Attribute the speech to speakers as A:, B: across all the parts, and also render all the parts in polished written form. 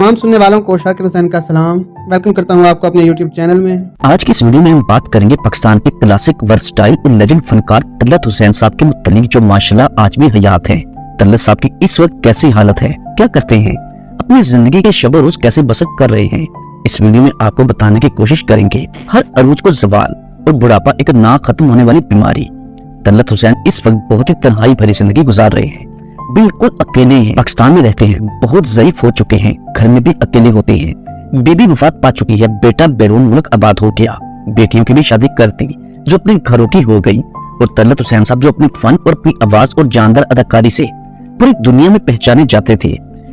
A: तमाम सुनने वालों को शाकिर हुसैन का सलाम। वेलकम करता हूँ आपको अपने YouTube चैनल में।
B: आज की इस वीडियो में हम बात करेंगे पाकिस्तान के क्लासिक वर्सटाइल और लेजेंड फनकार तलत हुसैन साहब के मुतल्लिक, जो माशाल्लाह आज भी हयात हैं। तलत साहब की इस वक्त कैसी हालत है, क्या करते हैं, अपनी जिंदगी के शब रोज कैसे बसर कर रहे हैं, इस वीडियो में आपको बताने की कोशिश करेंगे। हर अरूज को ज़वाल और बुढ़ापा एक ना खत्म होने वाली बीमारी। तलत हुसैन इस वक्त बहुत ही तन्हाई भरी जिंदगी गुजार रहे हैं, बिल्कुल अकेले हैं। पाकिस्तान में रहते हैं, बहुत ज़ईफ हो चुके हैं, घर में भी अकेले होते हैं। बीबी वफात पा चुकी है, बेटा बैरून मुल्क आबाद हो गया, बेटियों की भी शादी कर दी जो अपने घरों की हो गई। और तलत हुसैन साहब जो अपने फन और अपनी आवाज और जानदार अदाकारी से पूरी दुनिया में पहचाने जाते थे,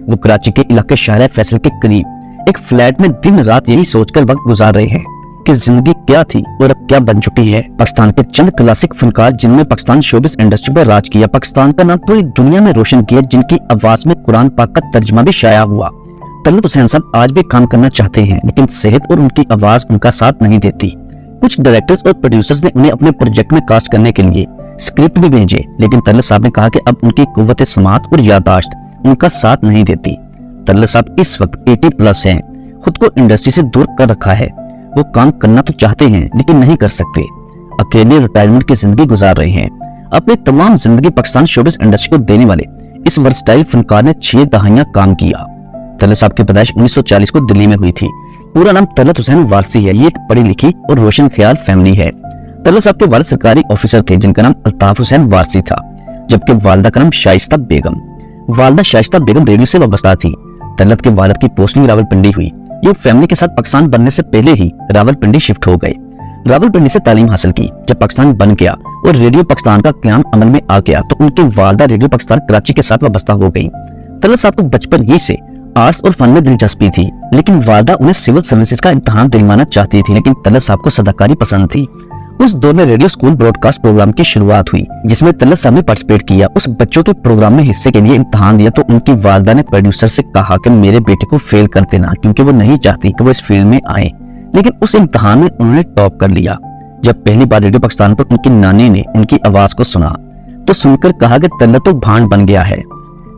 B: वो कराची के इलाके शाहरा फैसल के करीब एक फ्लैट में दिन रात यही सोचकर वक्त गुजार रहे हैं कि जिंदगी क्या थी और अब क्या बन चुकी है। पाकिस्तान के चंद क्लासिक फनकार जिनमें पाकिस्तान शोबिस इंडस्ट्री पर राज किया, पाकिस्तान का नाम पूरी दुनिया में रोशन किया, जिनकी आवाज में कुरान पाक का तर्जमा भी शाया हुआ। तलत हुसैन साहब आज भी काम करना चाहते हैं, लेकिन सेहत और उनकी आवाज उनका साथ नहीं देती। कुछ डायरेक्टर्स और प्रोड्यूसर्स ने उन्हें अपने प्रोजेक्ट में कास्ट करने के लिए स्क्रिप्ट भी भेजे, लेकिन तलत साहब ने कहा कि अब उनकी कुव्वत समात और याददाश्त उनका साथ नहीं देती। तलत साहब इस वक्त 80+ हैं, खुद को इंडस्ट्री से दूर कर रखा है। वो काम करना तो चाहते हैं लेकिन नहीं कर सकते, अकेले रिटायरमेंट की जिंदगी गुजार रहे हैं। अपनी तमाम जिंदगी पाकिस्तान शोबिस इंडस्ट्री को देने वाले इस वर्सटाइल फनकार ने 6 दहाइयां काम किया। तलत साहब की पैदाइश 1940 को दिल्ली में हुई थी। पूरा नाम तलत हुसैन वारसी है। ये एक पढ़ी लिखी और रोशन ख्याल फैमिली है। तलत साहब के वालिद सरकारी ऑफिसर थे जिनका नाम अल्ताफ हुसैन वारसी था, जबकि वालिदा का नाम शाइस्ता बेगम। वालिदा शाइस्ता बेगम रेडियो से वाबस्ता थी। तलत के वालिद की पोस्टिंग रावलपिंडी हुई। ये फैमिली के साथ पाकिस्तान बनने से पहले ही रावलपिंडी शिफ्ट हो गए। रावलपिंडी से तालीम हासिल की। जब पाकिस्तान बन गया और रेडियो पाकिस्तान का क़याम अमल में आ गया तो उनकी वालिदा रेडियो पाकिस्तान कराची के साथ वाबस्ता हो गई। तलत साहब को बचपन ही से आर्ट्स और फन में दिलचस्पी थी, लेकिन वालिदा उन्हें सिविल सर्विसेज का इम्तिहान दिलवाना चाहती थी, लेकिन तलत साहब को सदाकारी पसंद थी। उस दौर में रेडियो स्कूल ब्रॉडकास्ट प्रोग्राम की शुरुआत हुई, जिसमें तलत साहब ने पार्टिसिपेट किया। उस बच्चों के प्रोग्राम में हिस्से के लिए इम्तिहान दिया तो उनकी वालिदा ने प्रोड्यूसर से कहा कि मेरे बेटे को फेल कर देना, क्योंकि वो नहीं चाहती कि वो इस फील्ड में आए। लेकिन उस इम्तिहान में उन्होंने टॉप कर लिया। जब पहली बार रेडियो पाकिस्तान पर उनकी नानी ने उनकी आवाज को सुना तो सुनकर कहा कि तलत तो भांड बन गया है।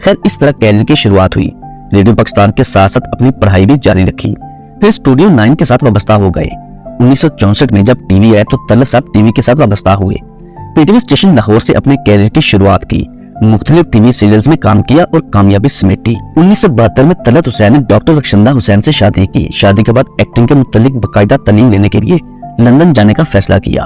B: खैर, इस तरह कैरियर की शुरुआत हुई। रेडियो पाकिस्तान के साथ साथ अपनी पढ़ाई भी जारी रखी। फिर स्टूडियो 9 के साथ वाबस्ता हो गए। 1964 में जब टीवी आया तो तलत साहब टीवी के साथ वाबस्ता हुए। पीटीवी स्टेशन लाहौर से अपने कैरियर की शुरुआत की। मुख्तलिफ टीवी सीरियल्स में काम किया और कामयाबी समेटी। 1972 में तलत हुसैन ने डॉक्टर रक्षंदा हुसैन से शादी की। शादी के बाद एक्टिंग के मुतालिक बाकायदा तालीम लेने के लिए लंदन जाने का फैसला किया।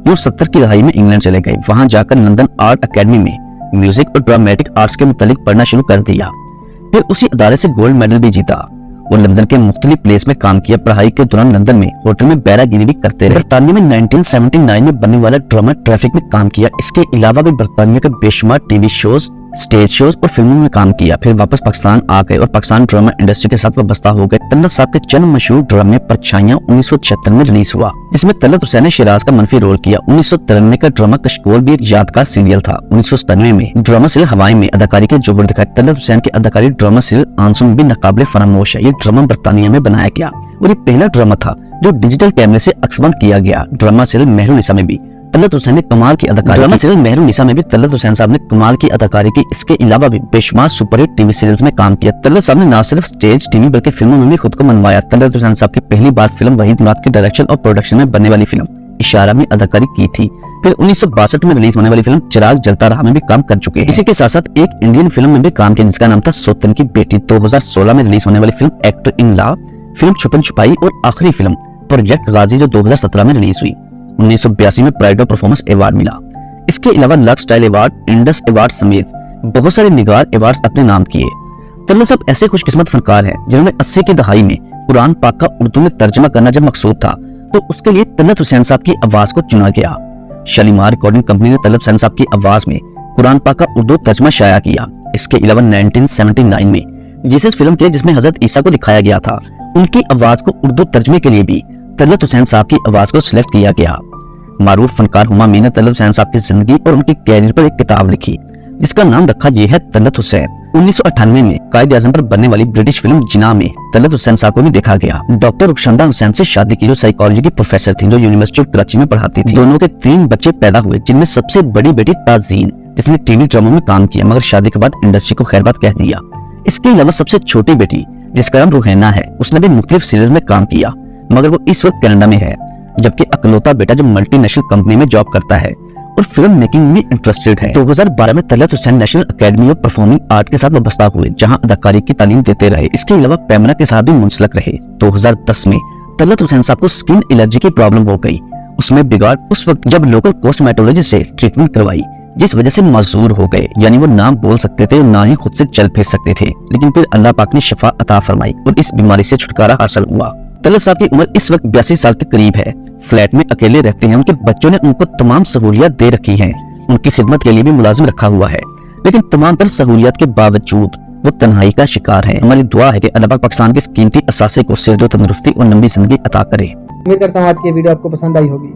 B: वो 70 की दहाई में इंग्लैंड चले गए। वहां जाकर लंदन आर्ट अकेडमी में म्यूजिक और ड्रामेटिक आर्ट्स के मुतालिक पढ़ना शुरू कर दिया। फिर उसी अदारे से गोल्ड मेडल भी जीता और लंदन के मुख्तलिफ प्लेस में काम किया। पढ़ाई के दौरान लंदन में होटल में बैरागिरी भी करते रहे। बरतानिया में 1979 में बनने वाला ड्रामा ट्रैफिक में काम किया। इसके अलावा भी बरतानिया के बेशुमार टीवी शोज, स्टेज शोज और फिल्मों में काम किया। फिर वापस पाकिस्तान आ गए और पाकिस्तान ड्रामा इंडस्ट्री के साथ वाबस्ता हो गए। तलत साहब के चंद मशहूर ड्रामे परछाइयां 1976 में रिलीज हुआ, जिसमें तलत हुसैन ने शिराज का मनफी रोल किया। 1993 का ड्रामा कशकोल भी एक यादगार सीरियल था। 1997 में ड्रामा सीरियल हवाई में अदाकारी के जोहर दिखाए। तलत हुसैन की अदाकारी ड्रामा सीरियल आंसू में भी नाकाबिले फरामोश है। ये ड्रामा बरतानिया में बनाया गया और ये पहला ड्रामा था जो डिजिटल कैमरे से अक्सबंद किया गया। ड्रामा सीरियल मेहरुनिसा में भी तलत हुसैन ने कमाल की अदाकारी। ड्रामा सीरियल मेहरुनिसा में भी तलत हुसैन साहब ने कमाल की अदाकारी की। इसके अलावा भी बेशुमार सुपरहिट टीवी सीरियल्स में काम किया। तलत साहब ने न सिर्फ स्टेज, टीवी बल्कि फिल्मों में भी खुद को मनवाया। तलत हुसैन साहब की पहली बार फिल्म वहीद मुराद के डायरेक्शन और प्रोडक्शन में बनने वाली फिल्म इशारा में अदाकारी की थी। फिर 1962 में रिलीज होने वाली फिल्म चिराग जलता रहा में भी काम कर चुके हैं। इसी के साथ साथ एक इंडियन फिल्म में भी काम किया जिसका नाम था सोतन की बेटी। 2016 में रिलीज होने वाली film actor in law, film Chupan Chupai और आखिरी फिल्म प्रोजेक्ट गाजी जो 2017 में रिलीज हुई। 1982 में प्राइड ऑफ परफॉर्मेंस अवार्ड मिला। इसके अलावा lux style award, Indus award समेत बहुत सारे निगार अवार्ड्स अपने नाम किए। तलत साहब ऐसे खुशकिस्मत फनकार हैं जिन्होंने 80 की दहाई में कुरान पाक का उर्दू में तर्जमा करना जब मकसूद था तो उसके लिए तलत हुसैन साहब की आवाज को चुना गया। शालीमार रिकॉर्डिंग कंपनी ने तलत हुसैन साहब की आवाज में कुरान पाक का उर्दू तर्जमा शाया किया। इसके अलावा 1979 में जीसस फिल्म के जिसमें हजरत ईसा को दिखाया गया था, उनकी आवाज को उर्दू तर्जमे के लिए भी तलत हुसैन साहब की आवाज को सिलेक्ट किया गया। मारूफ फनकार हुमा मीर ने तलत हुसैन साहब की जिंदगी और उनके कैरियर पर एक किताब लिखी जिसका नाम रखा यह है तलत हुसैन। 1998 में कायद आजम पर बनने वाली ब्रिटिश फिल्म जिना में तलत हुसैन साहब को भी देखा गया। डॉक्टर रक्षंदा हुसैन से शादी की जो साइकोलॉजी की प्रोफेसर थी, जो यूनिवर्सिटी ऑफ कराची में पढ़ाती थी। दोनों के 3 बच्चे पैदा हुए जिनमें सबसे बड़ी बेटी ताजीन जिसने टीवी ड्रामों में काम किया मगर शादी के बाद इंडस्ट्री को खैरबाद कह दिया। इसके अलावा सबसे छोटी बेटी जिसका नाम रूहैना है। उसने भी मुख्तलिफ सीरीज में काम किया, मगर वो इस वक्त कनाडा में है, जबकि अकलौता बेटा जो मल्टीनेशनल कंपनी में जॉब करता है और फिल्म मेकिंग में इंटरेस्टेड है। 2012 में Talat Hussain national academy of performing art के साथ वाबस्ता हुए, जहां अदाकारी की तालीम देते रहे। इसके अलावा पैमना के साथ भी मुंसलिक रहे। 2010 में तलत हुसैन साहब को स्किन एलर्जी की प्रॉब्लम हो गई। उसमें बिगाड़ उस वक्त जब लोकल कॉस्मेटोलॉजिस्ट से ट्रीटमेंट करवाई, जिस वजह से मजबूर हो गए, यानी वो ना बोल सकते थे और ना ही खुद से चल फिर सकते थे। लेकिन फिर अल्लाह पाक ने शिफा अता फरमाई और इस बीमारी से छुटकारा हासिल हुआ। तलत साहब की उम्र इस वक्त 82 साल के करीब है। फ्लैट में अकेले रहते हैं। उनके बच्चों ने उनको तमाम सहूलियत दे रखी हैं। उनकी खिदमत के लिए भी मुलाजिम रखा हुआ है, लेकिन तमाम तर सहूलियत के बावजूद वो तन्हाई का शिकार है। हमारी दुआ है कि अल्लाह पाक पाकिस्तान के इस कीमती असासे को सेहत और तंदुरुस्ती और लंबी जिंदगी अता करे।
A: उम्मीद करता हूँ आज की वीडियो आपको पसंद आई होगी।